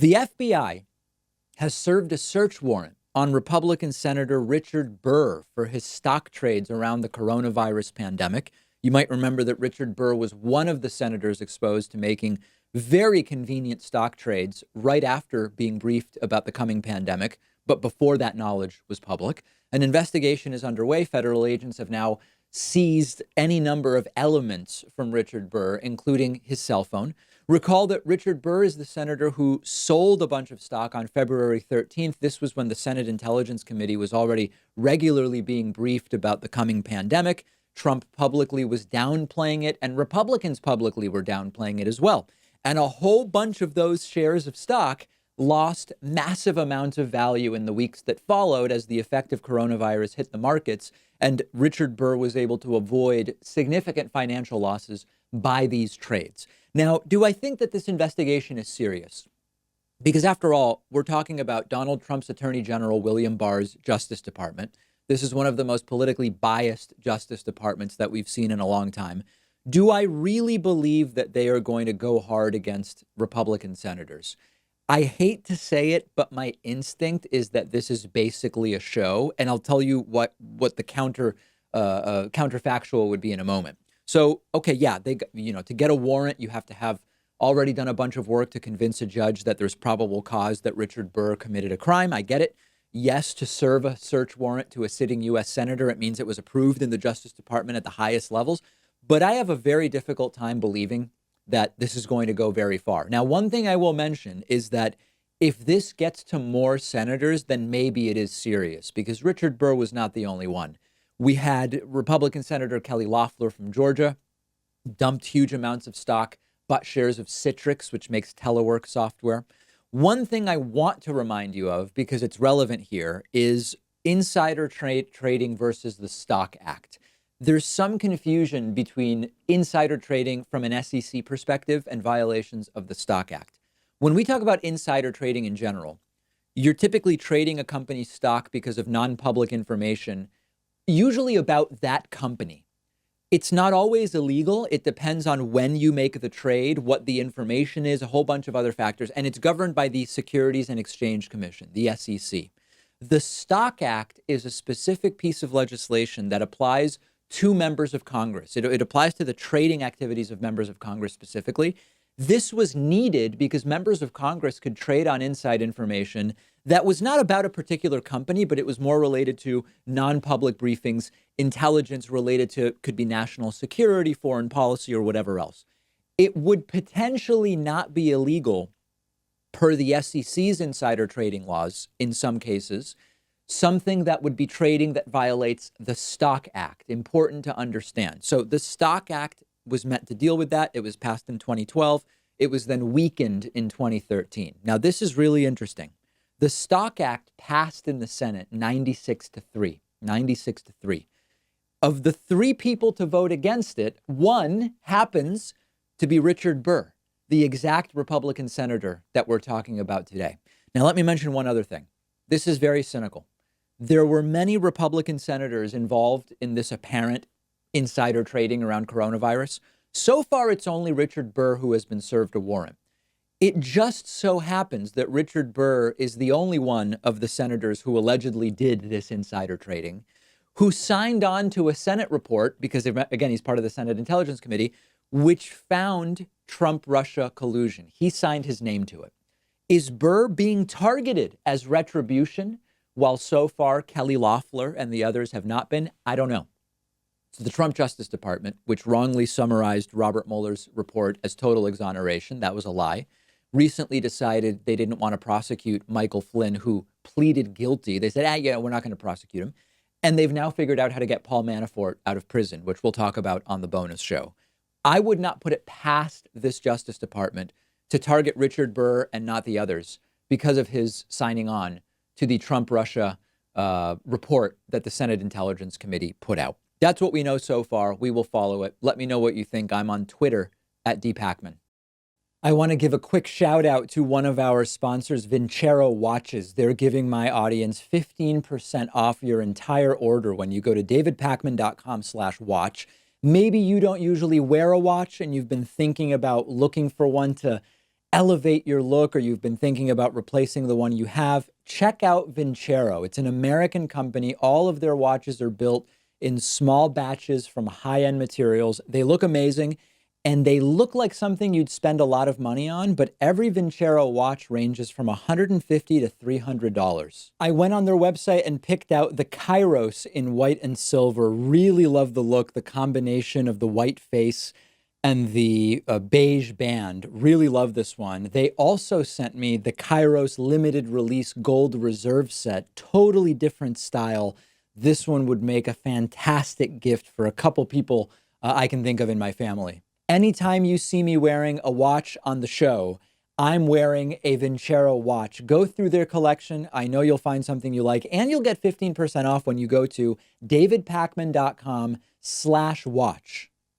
The FBI has served a search warrant on Republican Senator Richard Burr for his stock trades around the coronavirus pandemic. You might remember that Richard Burr was one of the senators exposed to making very convenient stock trades right after being briefed about the coming pandemic, but before that knowledge was public. An investigation is underway. Federal agents have now seized any number of elements from Richard Burr, including his cell phone. Recall that Richard Burr is the senator who sold a bunch of stock on February 13th. This was when the Senate Intelligence Committee was already regularly being briefed about the coming pandemic. Trump publicly was downplaying it, and Republicans publicly were downplaying it as well. And a whole bunch of those shares of stock lost massive amounts of value in the weeks that followed as the effect of coronavirus hit the markets. And Richard Burr was able to avoid significant financial losses by these trades. Now, do I think that this investigation is serious? Because after all, we're talking about Donald Trump's Attorney General William Barr's Justice Department. This is one of the most politically biased Justice Departments that we've seen in a long time. Do I really believe that they are going to go hard against Republican senators? I hate to say it, but my instinct is that this is basically a show, and I'll tell you what the counterfactual would be in a moment. So, okay, yeah, to get a warrant, you have to have already done a bunch of work to convince a judge that there's probable cause that Richard Burr committed a crime. I get it. Yes, to serve a search warrant to a sitting U.S. senator, it means it was approved in the Justice Department at the highest levels. But I have a very difficult time believing that this is going to go very far. Now, one thing I will mention is that if this gets to more senators, then maybe it is serious, because Richard Burr was not the only one. We had Republican Senator Kelly Loeffler from Georgia dumped huge amounts of stock, bought shares of Citrix, which makes telework software. One thing I want to remind you of, because it's relevant here, is insider trading versus the Stock Act. There's some confusion between insider trading from an SEC perspective and violations of the Stock Act. When we talk about insider trading in general, you're typically trading a company's stock because of non-public information, usually about that company. It's not always illegal. It depends on when you make the trade, what the information is, a whole bunch of other factors, and it's governed by the Securities and Exchange Commission, the SEC. The Stock Act is a specific piece of legislation that applies to members of Congress. It applies to the trading activities of members of Congress specifically. This was needed because members of Congress could trade on inside information that was not about a particular company, but it was more related to non-public briefings, intelligence related to, could be national security, foreign policy, or whatever else. It would potentially not be illegal per the SEC's insider trading laws in some cases, something that would be trading that violates the Stock Act. Important to understand. So the Stock Act was meant to deal with that. It was passed in 2012. It was then weakened in 2013. Now, this is really interesting. The Stock Act passed in the Senate 96-3. Of the three people to vote against it, one happens to be Richard Burr, the exact Republican senator that we're talking about today. Now, let me mention one other thing. This is very cynical. There were many Republican senators involved in this apparent insider trading around coronavirus. So far, it's only Richard Burr who has been served a warrant. It just so happens that Richard Burr is the only one of the senators who allegedly did this insider trading, who signed on to a Senate report, because, again, he's part of the Senate Intelligence Committee, which found Trump-Russia collusion. He signed his name to it. Is Burr being targeted as retribution, while so far Kelly Loeffler and the others have not been? I don't know. So the Trump Justice Department, which wrongly summarized Robert Mueller's report as total exoneration, that was a lie, recently decided they didn't want to prosecute Michael Flynn, who pleaded guilty. They said, we're not going to prosecute him. And they've now figured out how to get Paul Manafort out of prison, which we'll talk about on the bonus show. I would not put it past this Justice Department to target Richard Burr and not the others because of his signing on to the Trump-Russia report that the Senate Intelligence Committee put out. That's what we know so far. We will follow it. Let me know what you think. I'm on Twitter @DPakman. I want to give a quick shout out to one of our sponsors, Vincero Watches. They're giving my audience 15% off your entire order when you go to davidpakman.com/watch. Maybe you don't usually wear a watch and you've been thinking about looking for one to elevate your look or you've been thinking about replacing the one you have, check out Vincero. It's an American company. All of their watches are built in small batches from high-end materials. They look amazing and they look like something you'd spend a lot of money on, but every Vincero watch ranges from $150 to $300. I went on their website and picked out the Kairos in white and silver. Really love the look, the combination of the white face and the beige band. Really love this one. They also sent me the Kairos limited release gold reserve set. Totally different style. This one would make a fantastic gift for a couple people I can think of in my family. Anytime you see me wearing a watch on the show, I'm wearing a Vincero watch. Go through their collection. I know you'll find something you like, and you'll get 15% off when you go to davidpakman.com/watch.